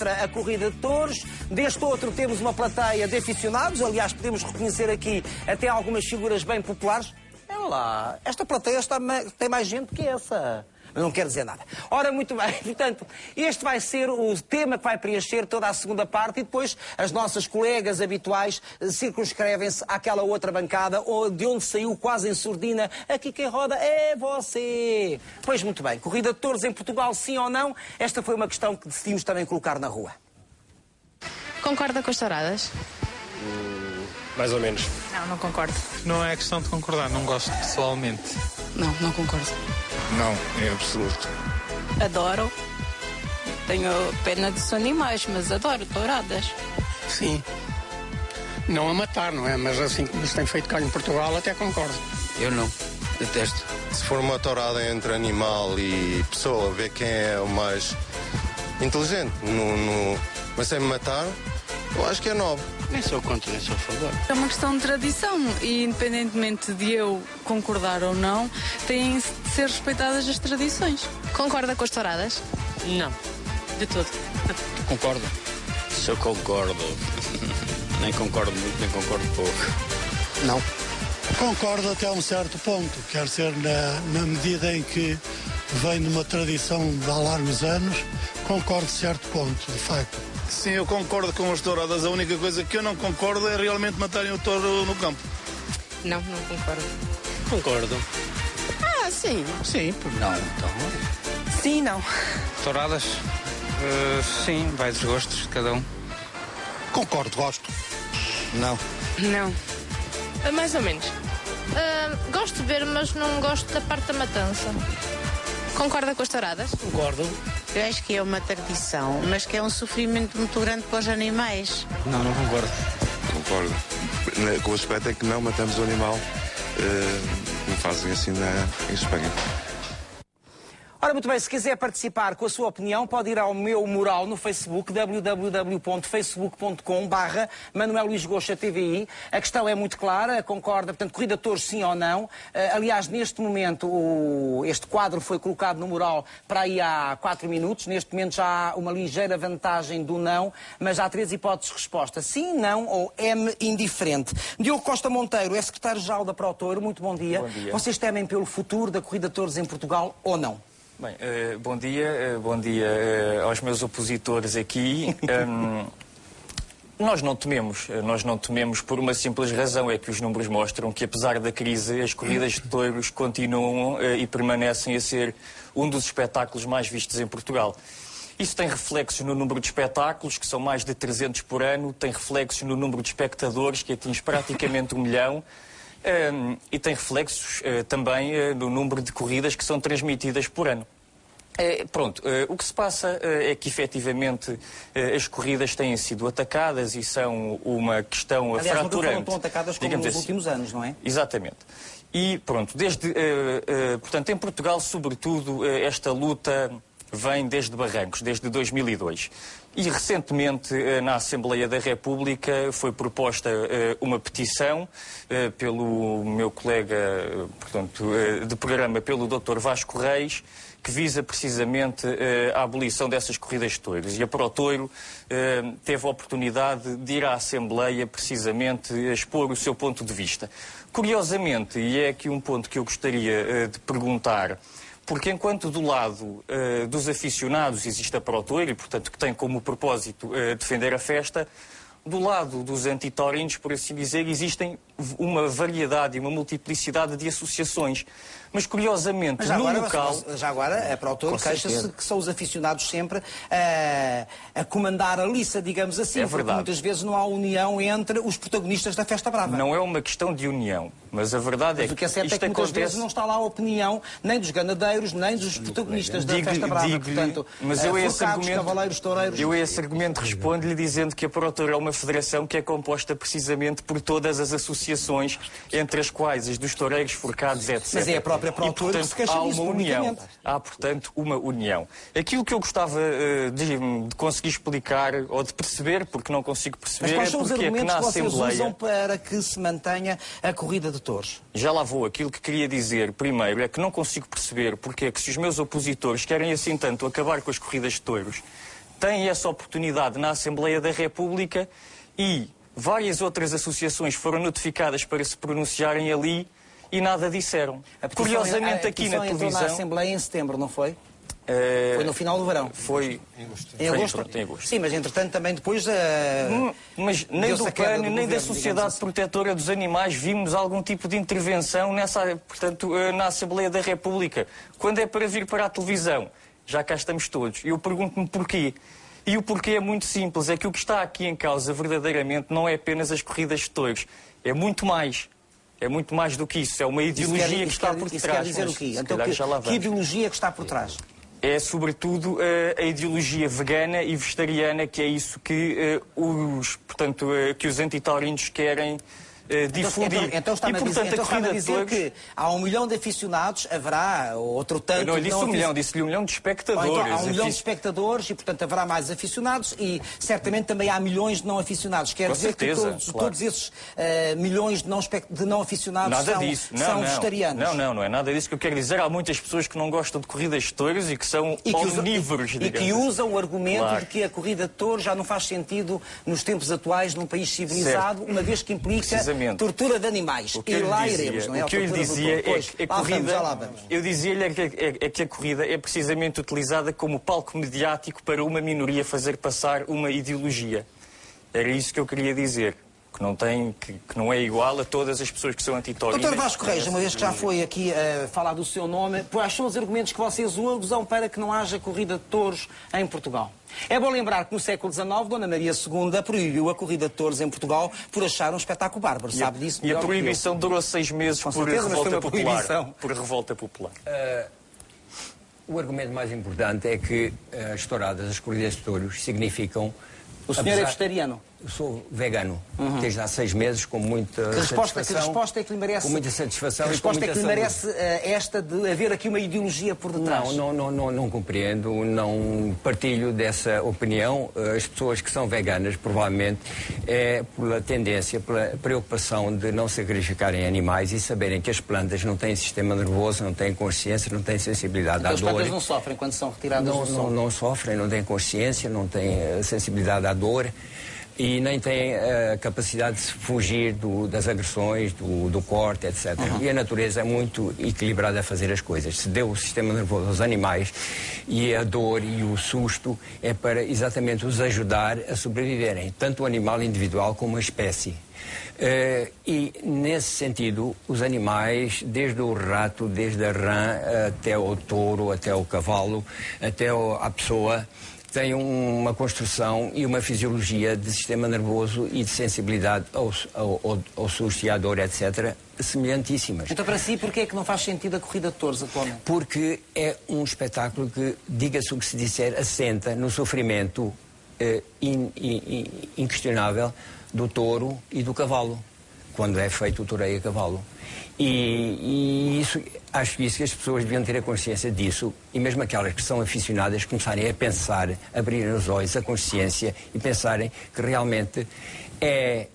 A corrida de touros, deste outro temos uma plateia de aficionados, aliás podemos reconhecer aqui até algumas figuras bem populares. Olha lá, esta plateia tem mais gente que essa. Mas não quer dizer nada. Ora, muito bem, portanto, este vai ser o tema que vai preencher toda a segunda parte e depois as nossas colegas habituais circunscrevem-se àquela outra bancada de onde saiu quase em surdina. Aqui quem roda é você. Pois muito bem, corrida de touros em Portugal, sim ou não? Esta foi uma questão que decidimos também colocar na rua. Concorda com as touradas? Mais ou menos. Não concordo. Não é questão de concordar, não gosto pessoalmente. Não concordo. Não, em absoluto. Adoro. Tenho pena dos animais, mas adoro touradas. Sim. Não a matar, não é? Mas assim como se tem feito cá em Portugal, até concordo. Eu não. Detesto. Se for uma tourada entre animal e pessoa, ver quem é o mais inteligente. Mas sem me matar, eu acho que é nobre. Nem sou contra, nem sou a favor. É uma questão de tradição e, independentemente de eu concordar ou não, têm de ser respeitadas as tradições. Concorda com as touradas? Não, de todo. Concordo. Se eu concordo. Nem concordo muito, nem concordo pouco. Não. Concordo até a um certo ponto. Quer dizer, na medida em que vem de uma tradição de há largos anos, concordo a certo ponto, de facto. Sim, eu concordo com as touradas. A única coisa que eu não concordo é realmente matarem o touro no campo. Não concordo. Concordo. Ah, sim. Sim, por não, então. Sim, não. Touradas? Sim, vai dos gostos de cada um. Concordo, gosto. Não. Não. Mais ou menos. Gosto de ver, mas não gosto da parte da matança. Concorda com as touradas? Concordo. Eu acho que é uma tradição, mas que é um sofrimento muito grande para os animais. Não concordo. Concordo. Com o aspecto é que não matamos o animal, como fazem assim em Espanha. Ora, muito bem, se quiser participar com a sua opinião, pode ir ao meu mural no Facebook, www.facebook.com/Manuel Luís Goxa TVI. A questão é muito clara, concorda, portanto, corrida de touros sim ou não. Aliás, neste momento, este quadro foi colocado no mural para aí há 4 minutos. Neste momento já há uma ligeira vantagem do não, mas há 3 hipóteses de resposta. Sim, não ou M indiferente. Diogo Costa Monteiro é secretário-geral da ProTouro. Muito bom dia. Bom dia. Vocês temem pelo futuro da corrida de touros em Portugal ou não? Bem, bom dia aos meus opositores aqui. Nós não tememos por uma simples razão, é que os números mostram que apesar da crise as corridas de touros continuam e permanecem a ser um dos espetáculos mais vistos em Portugal. Isso tem reflexos no número de espetáculos, que são mais de 300 por ano, tem reflexos no número de espectadores, que atinge praticamente 1 milhão. E tem reflexos também no número de corridas que são transmitidas por ano. O que se passa é que efetivamente as corridas têm sido atacadas e são uma questão fraturante. Aliás, não foram tão atacadas como nos últimos anos, não é? Exatamente. E portanto, em Portugal, sobretudo, esta luta vem desde Barrancos, desde 2002. E recentemente, na Assembleia da República, foi proposta uma petição pelo meu colega, de programa, pelo Dr. Vasco Reis, que visa precisamente a abolição dessas corridas de touros. E a ProTouro teve a oportunidade de ir à Assembleia precisamente a expor o seu ponto de vista. Curiosamente, e é aqui um ponto que eu gostaria de perguntar, porque enquanto do lado dos aficionados existe a ProTouro, e portanto que tem como propósito defender a festa, do lado dos antitaurinos, por assim dizer, existem uma variedade e uma multiplicidade de associações. Mas, curiosamente, no local... Já agora, a ProTouro queixa-se que são os aficionados sempre a comandar a liça, digamos assim. É verdade. Muitas vezes não há união entre os protagonistas da Festa Brava. Não é uma questão de união, mas a verdade mas é o que é certo isto é que muitas vezes não está lá a opinião nem dos ganadeiros, nem dos protagonistas da Festa Brava. Portanto, mas eu cavaleiros, toureiros... Eu a esse argumento respondo-lhe dizendo que a ProTouro é uma federação que é composta precisamente por todas as associações, entre as quais as dos toureiros, forcados, etc. Mas é a própria ProTouro que se queixa disso publicamente. Há, portanto, uma união. Aquilo que eu gostava de conseguir explicar, ou de perceber, porque não consigo perceber, mas quais são os argumentos que vocês Assembleia... usam para que se mantenha a corrida de touros? Já lá vou. Aquilo que queria dizer, primeiro, é que não consigo perceber porque é que se os meus opositores querem assim tanto acabar com as corridas de touros, têm essa oportunidade na Assembleia da República e várias outras associações foram notificadas para se pronunciarem ali e nada disseram. Curiosamente, aqui na televisão... entrou na Assembleia em setembro, não foi? Foi no final do verão. Foi em agosto. Sim, mas entretanto também depois... Mas nem do PAN, nem da Sociedade Protetora dos Animais vimos algum tipo de intervenção na Assembleia da República. Quando é para vir para a televisão, já cá estamos todos. E eu pergunto-me porquê. E o porquê é muito simples. É que o que está aqui em causa verdadeiramente não é apenas as corridas de touros. É muito mais. É muito mais do que isso. É uma ideologia que está por trás. Isso quer dizer o quê? Então, que ideologia que está por trás? É, sobretudo, a ideologia vegana e vegetariana, que é isso que que os antitaurinos querem difundir. Então está-me a dizer que há 1 milhão de aficionados, haverá outro tanto... Eu não disse 1 milhão, disse-lhe 1 milhão de espectadores. Então, há 1 milhão de espectadores e, portanto, haverá mais aficionados e, certamente, também há milhões de não aficionados. Quer dizer que todos esses milhões de não aficionados são vegetarianos. Não é nada disso que eu quero dizer. Há muitas pessoas que não gostam de corridas de touros e que são omnívoros, e que usam o argumento de que a corrida de touros já não faz sentido nos tempos atuais num país civilizado, uma vez que implica tortura de animais. E lá iremos, não é? O que eu lhe dizia é que a corrida... Eu dizia-lhe que a corrida é precisamente utilizada como palco mediático para uma minoria fazer passar uma ideologia. Era isso que eu queria dizer. Que não é igual a todas as pessoas que são antitórinas. Doutor Vasco Reis, uma vez que já foi aqui falar do seu nome, quais são os argumentos que vocês usam para que não haja corrida de touros em Portugal? É bom lembrar que no século XIX, Dona Maria II proibiu a corrida de touros em Portugal por achar um espetáculo bárbaro. Sabe disso? E a proibição durou 6 meses por revolta popular. O argumento mais importante é que as touradas, as corridas de touros, significam... O senhor é vegetariano? Eu sou vegano, desde há 6 meses, com muita satisfação. Que resposta é que lhe merece? Com muita satisfação. Que resposta é que lhe merece esta de haver aqui uma ideologia por detrás? Não compreendo, não partilho dessa opinião. As pessoas que são veganas, provavelmente, é pela tendência, pela preocupação de não sacrificarem animais e saberem que as plantas não têm sistema nervoso, não têm consciência, não têm sensibilidade à dor. As plantas não sofrem quando são retiradas do sol? Não sofrem, não têm consciência, não têm sensibilidade à dor. E nem tem a capacidade de fugir das agressões, do corte, etc. E a natureza é muito equilibrada a fazer as coisas. Se deu o sistema nervoso aos animais e a dor e o susto é para exatamente os ajudar a sobreviverem, tanto o animal individual como a espécie. E, nesse sentido, os animais, desde o rato, desde a rã, até o touro, até o cavalo, até a pessoa... tem uma construção e uma fisiologia de sistema nervoso e de sensibilidade ao susto e à dor, etc., semelhantíssimas. Então, para si, porquê é que não faz sentido a corrida de touros atualmente? Porque é um espetáculo que, diga-se o que se disser, assenta no sofrimento inquestionável do touro e do cavalo, quando é feito o toureio a cavalo. E isso, acho que as pessoas deviam ter a consciência disso, e mesmo aquelas que são aficionadas começarem a pensar, abrirem os olhos, a consciência e pensarem que realmente é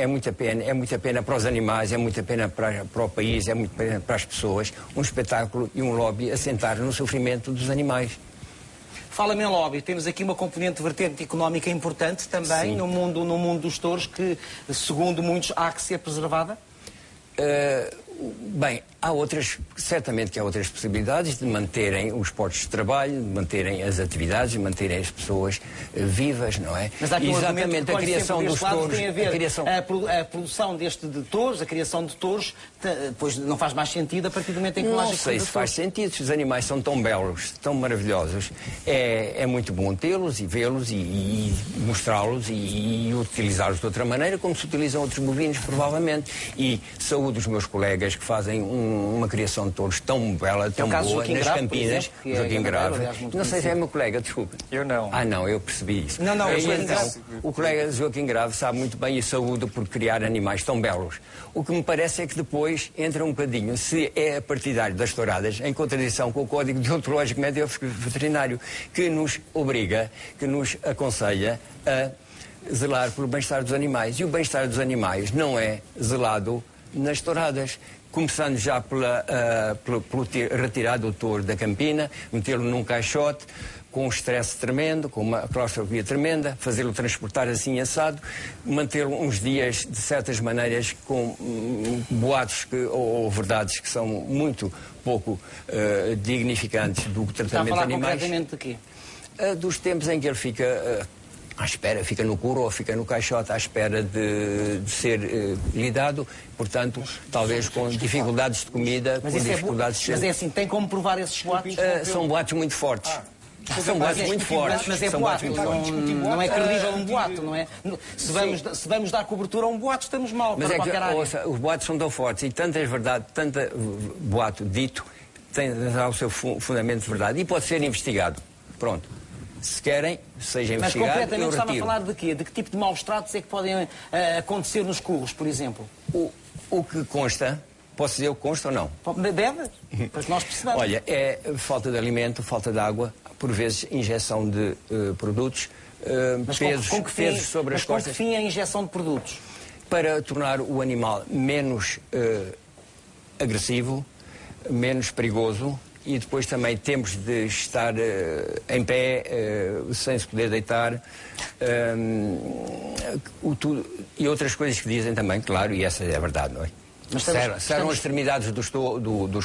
muita pena para os animais, é muita pena para o país, é muita pena para as pessoas, um espetáculo e um lobby assentar no sofrimento dos animais. Fala-me em lobby, temos aqui uma componente vertente económica importante também no mundo dos touros que, segundo muitos, há que ser preservada? Bem, certamente que há outras possibilidades de manterem os postos de trabalho, de manterem as atividades, de manterem as pessoas vivas, não é? Mas há aqui exatamente a criação dos touros tem a ver a produção de touros, a criação de touros, depois não faz mais sentido a partir do momento em que não sei se faz sentido, se os animais são tão belos, tão maravilhosos, é muito bom tê-los e vê-los e mostrá-los e utilizá-los de outra maneira, como se utilizam outros bovinos, provavelmente. E saúdo os meus colegas que fazem uma criação de touros tão bela, tão boa, nas Campinas, Joaquim Grave. Não sei se é meu colega, desculpa. Eu não. Não, eu percebi isso. Não, o colega Joaquim Grave sabe muito bem e saúde por criar animais tão belos. O que me parece é que depois entra um bocadinho, se é partidário das touradas, em contradição com o Código Deontológico Médico Veterinário, que nos obriga, que nos aconselha a zelar pelo bem-estar dos animais. E o bem-estar dos animais não é zelado nas touradas, começando já pelo retirar do touro da campina, metê-lo num caixote, com um stress tremendo, com uma claustrofobia tremenda, fazê-lo transportar assim assado, mantê-lo uns dias de certas maneiras com boatos ou verdades que são muito pouco dignificantes do tratamento Está a falar de animais. concretamente de quê? Dos tempos em que ele fica à espera, fica no couro ou fica no caixote à espera de ser lidado, portanto, talvez com dificuldades de comida, Mas com isso dificuldades de... Mas é assim, tem como provar esses boatos? São boatos muito fortes. São boatos muito fortes. Mas é São boato, boatos muito fortes. não é credível um boato, não é? Se vamos dar cobertura a um boato, estamos mal Mas para é que, qualquer área. ouça, os boatos são tão fortes e tanta verdade, tanta boato dito, tem o seu fundamento de verdade e pode ser investigado. Pronto. Se querem, seja Mas investigado, concretamente estava a retiro. falar de quê? De que tipo de maus tratos é que podem acontecer nos curros, por exemplo? O que consta, posso dizer o que consta ou não? Deve? Pois nós precisamos. Olha, é falta de alimento, falta de água, por vezes injeção de produtos, pesos sobre as costas. Mas com que fim a injeção de produtos? Para tornar o animal menos agressivo, menos perigoso, e depois também temos de estar em pé, sem se poder deitar, e outras coisas que dizem também, claro, e essa é a verdade, não é? Serram as extremidades dos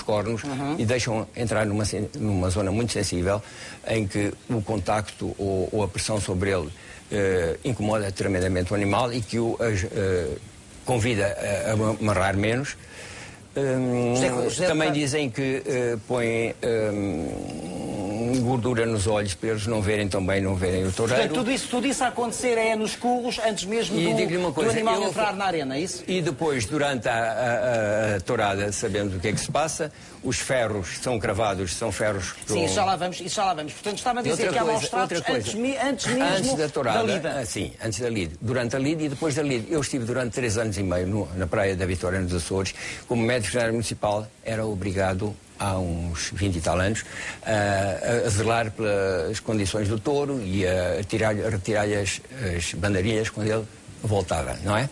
cornos e deixam entrar numa zona muito sensível em que o contacto ou a pressão sobre ele incomoda tremendamente o animal e que o convida a amarrar menos. Também dizem que põem gordura nos olhos para eles não verem tão bem, não verem o toureiro. Portanto, tudo isso a acontecer é nos curros antes mesmo do animal entrar na arena, é isso? E depois, durante a tourada, sabemos o que é que se passa. Os ferros são cravados, são ferros... Sim, isso já lá vamos. Portanto, estava a dizer que há maus tratos antes mesmo da tourada, da lida. Sim, antes da lida. Durante a lida e depois da lida. Eu estive durante 3 anos e meio na Praia da Vitória, nos Açores. Como médico veterinário municipal, era obrigado, há uns 20 e tal anos, a zelar pelas condições do touro e a retirar-lhe as bandeirinhas quando ele voltava, não é?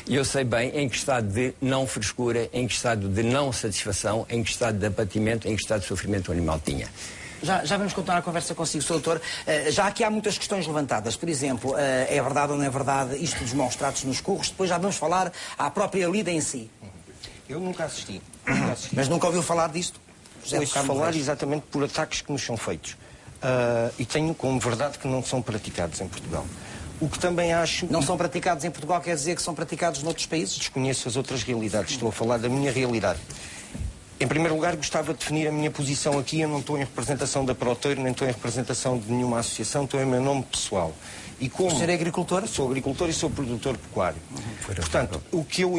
E eu sei bem em que estado de não frescura, em que estado de não satisfação, em que estado de abatimento, em que estado de sofrimento o animal tinha. Já vamos continuar a conversa consigo, Sr. Doutor. Já aqui há muitas questões levantadas. Por exemplo, é verdade ou não é verdade isto dos maus tratos nos curros? Depois já vamos falar à própria lida em si. Eu nunca assisti. Mas nunca ouviu falar disto? Ouço falar exatamente por ataques que nos são feitos. E tenho como verdade que não são praticados em Portugal. O que também acho... Não são praticados em Portugal quer dizer que são praticados noutros países? Desconheço as outras realidades. Estou a falar da minha realidade. Em primeiro lugar, gostava de definir a minha posição aqui. Eu não estou em representação da Proteiro, nem estou em representação de nenhuma associação. Estou em meu nome pessoal. E como... O senhor é agricultor? Sou agricultor e sou produtor pecuário. Portanto, o que eu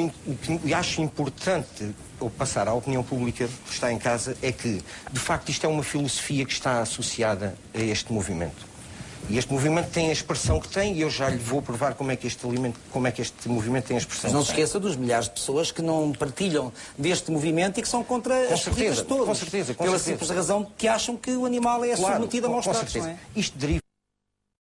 acho importante ou passar à opinião pública que está em casa é que, de facto, isto é uma filosofia que está associada a este movimento. E este movimento tem a expressão que tem e eu já lhe vou provar como é que este movimento tem a expressão. Mas não se esqueça dos milhares de pessoas que não partilham deste movimento e que são contra as corridas todas. Com certeza. Pela simples razão que acham que o animal é submetido a maus tratos, não é? Isto deriva